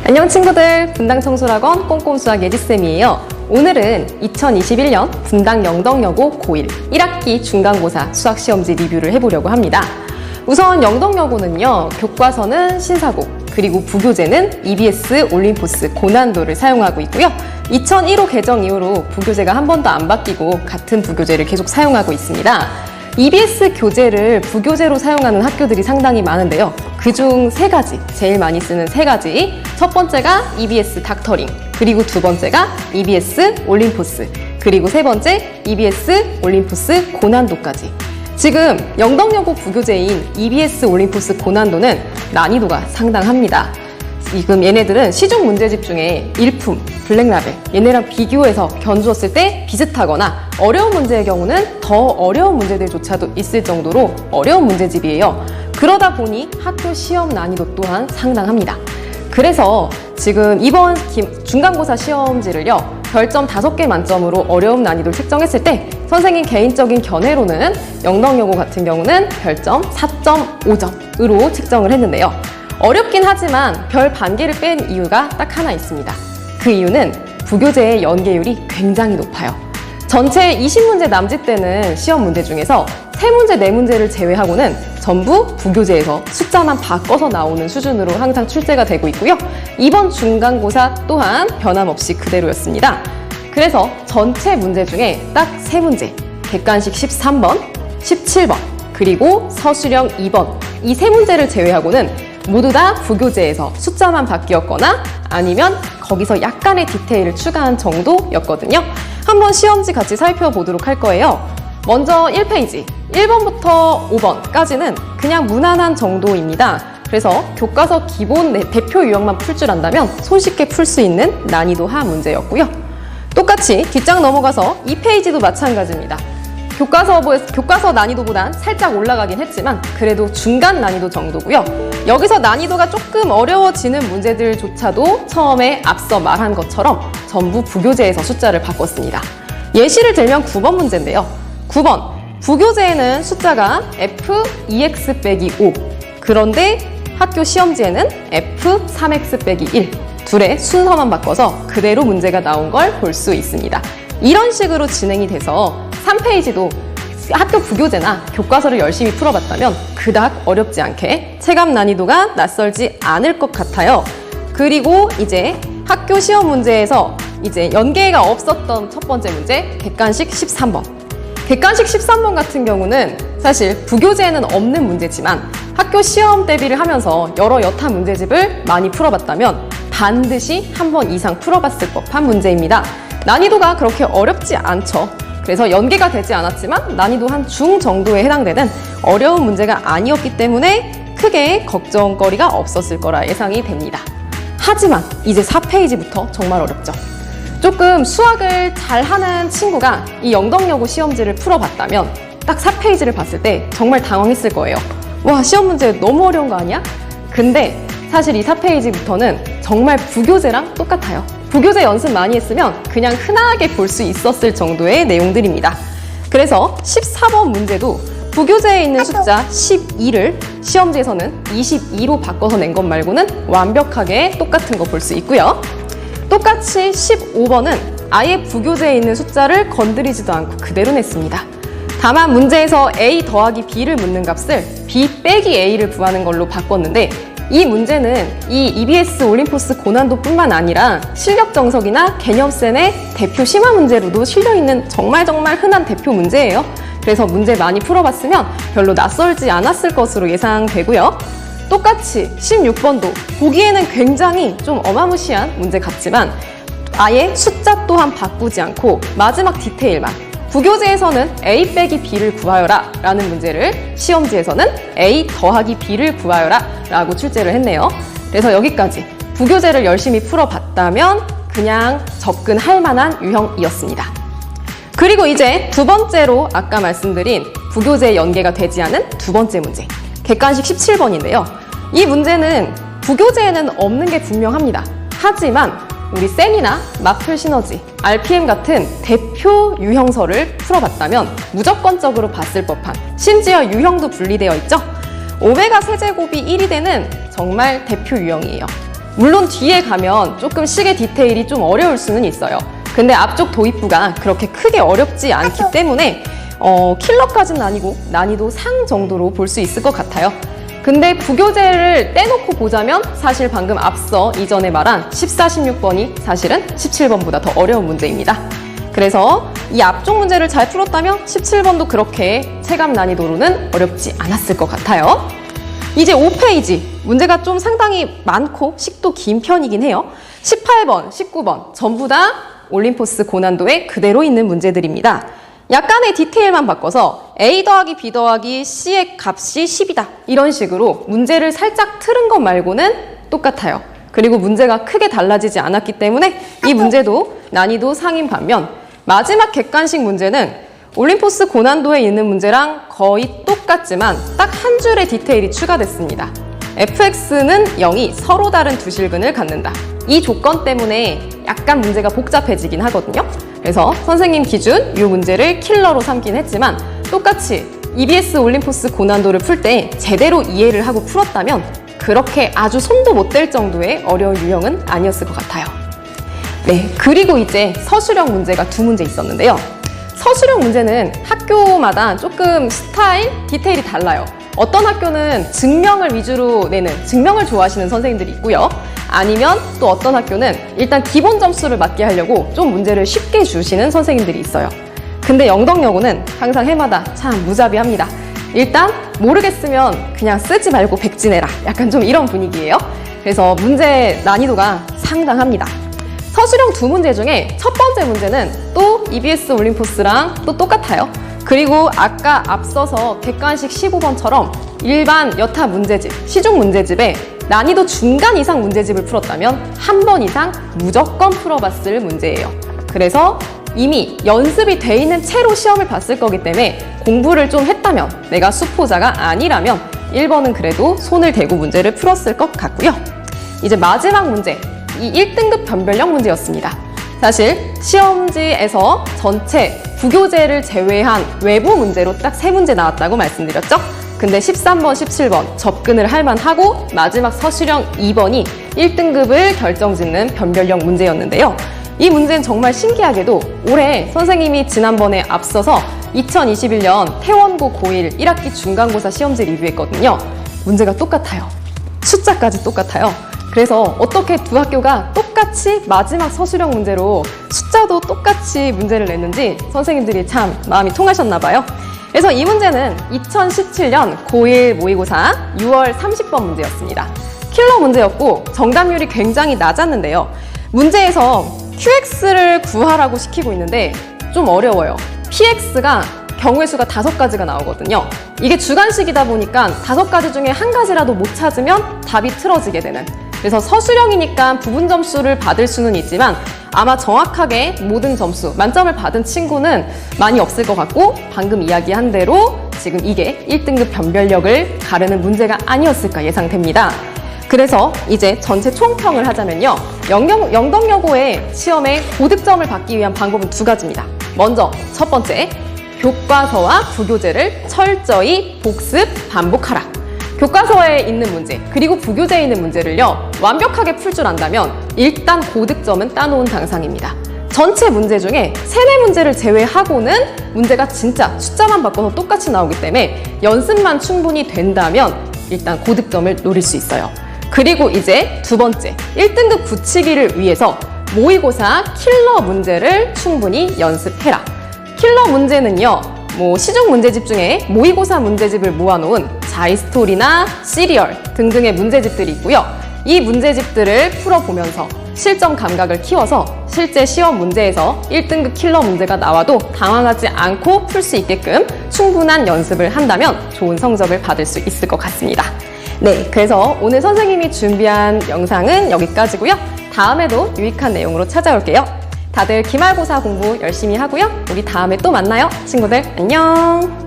안녕 친구들, 분당청소학원 꼼꼼수학 예지쌤이에요. 오늘은 2021년 분당 영덕여고 고1 1학기 중간고사 수학시험지 리뷰를 해보려고 합니다. 우선 영덕여고는요, 교과서는 신사고, 그리고 부교재는 EBS 올림포스 고난도를 사용하고 있고요. 2001호 개정 이후로 부교재가 한 번도 안 바뀌고 같은 부교재를 계속 사용하고 있습니다. EBS 교재를 부교재로 사용하는 학교들이 상당히 많은데요. 그중 세 가지, 제일 많이 쓰는 세 가지. 첫 번째가 EBS 닥터링, 그리고 두 번째가 EBS 올림포스, 그리고 세 번째 EBS 올림포스 고난도까지. 지금 영덕여고 부교재인 EBS 올림포스 고난도는 난이도가 상당합니다. 지금 얘네들은 시중 문제집 중에 일품, 블랙라벨, 얘네랑 비교해서 견주었을 때 비슷하거나 어려운 문제의 경우는 더 어려운 문제들조차도 있을 정도로 어려운 문제집이에요. 그러다 보니 학교 시험 난이도 또한 상당합니다. 그래서 지금 이번 중간고사 시험지를요, 별점 5개 만점으로 어려움 난이도를 측정했을 때 선생님 개인적인 견해로는 영덕여고 같은 경우는 별점 4.5점으로 측정을 했는데요. 어렵긴 하지만 별 반 개를 뺀 이유가 딱 하나 있습니다. 그 이유는 부교재의 연계율이 굉장히 높아요. 전체 20문제 남짓되는 시험 문제 중에서 3문제, 4문제를 제외하고는 전부 부교재에서 숫자만 바꿔서 나오는 수준으로 항상 출제가 되고 있고요. 이번 중간고사 또한 변함없이 그대로였습니다. 그래서 전체 문제 중에 딱 3문제, 객관식 13번, 17번, 그리고 서술형 2번, 이 3문제를 제외하고는 모두 다 부교재에서 숫자만 바뀌었거나 아니면 거기서 약간의 디테일을 추가한 정도였거든요. 한번 시험지 같이 살펴보도록 할 거예요. 먼저 1페이지, 1번부터 5번까지는 그냥 무난한 정도입니다. 그래서 교과서 기본 대표 유형만 풀 줄 안다면 손쉽게 풀 수 있는 난이도 하 문제였고요. 똑같이 뒷장 넘어가서 2페이지도 마찬가지입니다. 교과서 난이도보단 살짝 올라가긴 했지만 그래도 중간 난이도 정도고요. 여기서 난이도가 조금 어려워지는 문제들조차도 처음에 앞서 말한 것처럼 전부 부교재에서 숫자를 바꿨습니다. 예시를 들면 9번 문제인데요. 9번, 부교재에는 숫자가 F2x-5, 그런데 학교 시험지에는 F3x-1, 둘의 순서만 바꿔서 그대로 문제가 나온 걸 볼 수 있습니다. 이런 식으로 진행이 돼서 3페이지도 학교 부교재나 교과서를 열심히 풀어봤다면 그닥 어렵지 않게 체감 난이도가 낯설지 않을 것 같아요. 그리고 이제 학교 시험 문제에서 이제 연계가 없었던 첫 번째 문제, 객관식 13번. 객관식 13번 같은 경우는 사실 부교재에는 없는 문제지만 학교 시험 대비를 하면서 여러 여타 문제집을 많이 풀어봤다면 반드시 한 번 이상 풀어봤을 법한 문제입니다. 난이도가 그렇게 어렵지 않죠. 그래서 연계가 되지 않았지만 난이도 한 중 정도에 해당되는 어려운 문제가 아니었기 때문에 크게 걱정거리가 없었을 거라 예상이 됩니다. 하지만 이제 4페이지부터 정말 어렵죠. 조금 수학을 잘하는 친구가 이 영덕여고 시험지를 풀어봤다면 딱 4페이지를 봤을 때 정말 당황했을 거예요. 와, 시험 문제 너무 어려운 거 아니야? 근데 사실 이 4페이지부터는 정말 부교재랑 똑같아요. 부교재 연습 많이 했으면 그냥 흔하게 볼 수 있었을 정도의 내용들입니다. 그래서 14번 문제도 부교재에 있는 숫자 12를 시험지에서는 22로 바꿔서 낸 것 말고는 완벽하게 똑같은 거 볼 수 있고요. 똑같이 15번은 아예 부교재에 있는 숫자를 건드리지도 않고 그대로 냈습니다. 다만 문제에서 A 더하기 B를 묻는 값을 B 빼기 A를 구하는 걸로 바꿨는데 이 문제는 이 EBS 올림포스 고난도뿐만 아니라 실력 정석이나 개념쌤의 대표 심화 문제로도 실려있는 정말 흔한 대표 문제예요. 그래서 문제 많이 풀어봤으면 별로 낯설지 않았을 것으로 예상되고요. 똑같이 16번도 보기에는 굉장히 좀 어마무시한 문제 같지만 아예 숫자 또한 바꾸지 않고 마지막 디테일만, 부교재에서는 A 빼기 B를 구하여라 라는 문제를 시험지에서는 A 더하기 B를 구하여라 라고 출제를 했네요. 그래서 여기까지 부교재를 열심히 풀어봤다면 그냥 접근할 만한 유형이었습니다. 그리고 이제 두 번째로 아까 말씀드린 부교재에 연계가 되지 않은 두 번째 문제, 객관식 17번인데요. 이 문제는 부교재에는 없는 게 분명합니다. 하지만 우리 셈이나 마플 시너지, RPM 같은 대표 유형서를 풀어봤다면 무조건적으로 봤을 법한, 심지어 유형도 분리되어 있죠. 오메가 세제곱이 1이 되는 정말 대표 유형이에요. 물론 뒤에 가면 조금 시계 디테일이 좀 어려울 수는 있어요. 근데 앞쪽 도입부가 그렇게 크게 어렵지 않기 때문에 킬러까지는 아니고 난이도 상 정도로 볼 수 있을 것 같아요. 근데 부교재를 떼놓고 보자면 사실 방금 앞서 이전에 말한 14, 16번이 사실은 17번보다 더 어려운 문제입니다. 그래서 이 앞쪽 문제를 잘 풀었다면 17번도 그렇게 체감 난이도로는 어렵지 않았을 것 같아요. 이제 5페이지 문제가 좀 상당히 많고 식도 긴 편이긴 해요. 18번, 19번 전부 다 올림포스 고난도에 그대로 있는 문제들입니다. 약간의 디테일만 바꿔서 A 더하기 B 더하기 C의 값이 10이다. 이런 식으로 문제를 살짝 틀은 것 말고는 똑같아요. 그리고 문제가 크게 달라지지 않았기 때문에 이 문제도 난이도 상인 반면 마지막 객관식 문제는 올림포스 고난도에 있는 문제랑 거의 똑같지만 딱 한 줄의 디테일이 추가됐습니다. fx는 0이 서로 다른 두 실근을 갖는다. 이 조건 때문에 약간 문제가 복잡해지긴 하거든요. 그래서 선생님 기준 이 문제를 킬러로 삼긴 했지만 똑같이 EBS 올림포스 고난도를 풀 때 제대로 이해를 하고 풀었다면 그렇게 아주 손도 못 댈 정도의 어려운 유형은 아니었을 것 같아요. 네, 그리고 이제 서술형 문제가 두 문제 있었는데요. 서술형 문제는 학교마다 조금 스타일, 디테일이 달라요. 어떤 학교는 증명을 위주로 내는, 증명을 좋아하시는 선생님들이 있고요. 아니면 또 어떤 학교는 일단 기본 점수를 맞게 하려고 좀 문제를 쉽게 주시는 선생님들이 있어요. 근데 영덕여고는 항상 해마다 참 무자비합니다. 일단 모르겠으면 그냥 쓰지 말고 백지내라. 약간 좀 이런 분위기예요. 그래서 문제 난이도가 상당합니다. 서술형 두 문제 중에 첫 번째 문제는 또 EBS 올림포스랑 또 똑같아요. 그리고 아까 앞서서 객관식 15번처럼 일반 여타 문제집, 시중 문제집에 난이도 중간 이상 문제집을 풀었다면 한 번 이상 무조건 풀어봤을 문제예요. 그래서 이미 연습이 돼 있는 채로 시험을 봤을 거기 때문에 공부를 좀 했다면, 내가 수포자가 아니라면 1번은 그래도 손을 대고 문제를 풀었을 것 같고요. 이제 마지막 문제, 이 1등급 변별력 문제였습니다. 사실 시험지에서 전체 부교재를 제외한 외부 문제로 딱 3문제 나왔다고 말씀드렸죠? 근데 13번, 17번 접근을 할 만하고 마지막 서술형 2번이 1등급을 결정짓는 변별력 문제였는데요. 이 문제는 정말 신기하게도 올해 선생님이 지난번에 앞서서 2021년 태원고 고1 1학기 중간고사 시험지 리뷰했거든요. 문제가 똑같아요. 숫자까지 똑같아요. 그래서 어떻게 두 학교가 똑같이 마지막 서술형 문제로 숫자도 똑같이 문제를 냈는지 선생님들이 참 마음이 통하셨나 봐요. 그래서 이 문제는 2017년 고1 모의고사 6월 30번 문제였습니다. 킬러 문제였고 정답률이 굉장히 낮았는데요. 문제에서 QX를 구하라고 시키고 있는데 좀 어려워요. PX가 경우의 수가 5가지가 나오거든요. 이게 주관식이다 보니까 5가지 중에 한 가지라도 못 찾으면 답이 틀어지게 되는. 그래서 서술형이니까 부분 점수를 받을 수는 있지만 아마 정확하게 모든 점수, 만점을 받은 친구는 많이 없을 것 같고 방금 이야기한 대로 지금 이게 1등급 변별력을 가르는 문제가 아니었을까 예상됩니다. 그래서 이제 전체 총평을 하자면요. 영덕여고의 시험에 고득점을 받기 위한 방법은 2가지입니다. 먼저 첫 번째, 교과서와 부교재를 철저히 복습, 반복하라. 교과서에 있는 문제, 그리고 부교재에 있는 문제를요, 완벽하게 풀 줄 안다면 일단 고득점은 따놓은 당상입니다. 전체 문제 중에 3-4문제를 제외하고는 문제가 진짜 숫자만 바꿔서 똑같이 나오기 때문에 연습만 충분히 된다면 일단 고득점을 노릴 수 있어요. 그리고 이제 두 번째, 1등급 굳히기를 위해서 모의고사 킬러 문제를 충분히 연습해라. 킬러 문제는요, 시중 문제집 중에 모의고사 문제집을 모아놓은 자이스토리나 시리얼 등등의 문제집들이 있고요. 이 문제집들을 풀어보면서 실전 감각을 키워서 실제 시험 문제에서 1등급 킬러 문제가 나와도 당황하지 않고 풀 수 있게끔 충분한 연습을 한다면 좋은 성적을 받을 수 있을 것 같습니다. 네, 그래서 오늘 선생님이 준비한 영상은 여기까지고요. 다음에도 유익한 내용으로 찾아올게요. 다들 기말고사 공부 열심히 하고요. 우리 다음에 또 만나요. 친구들 안녕.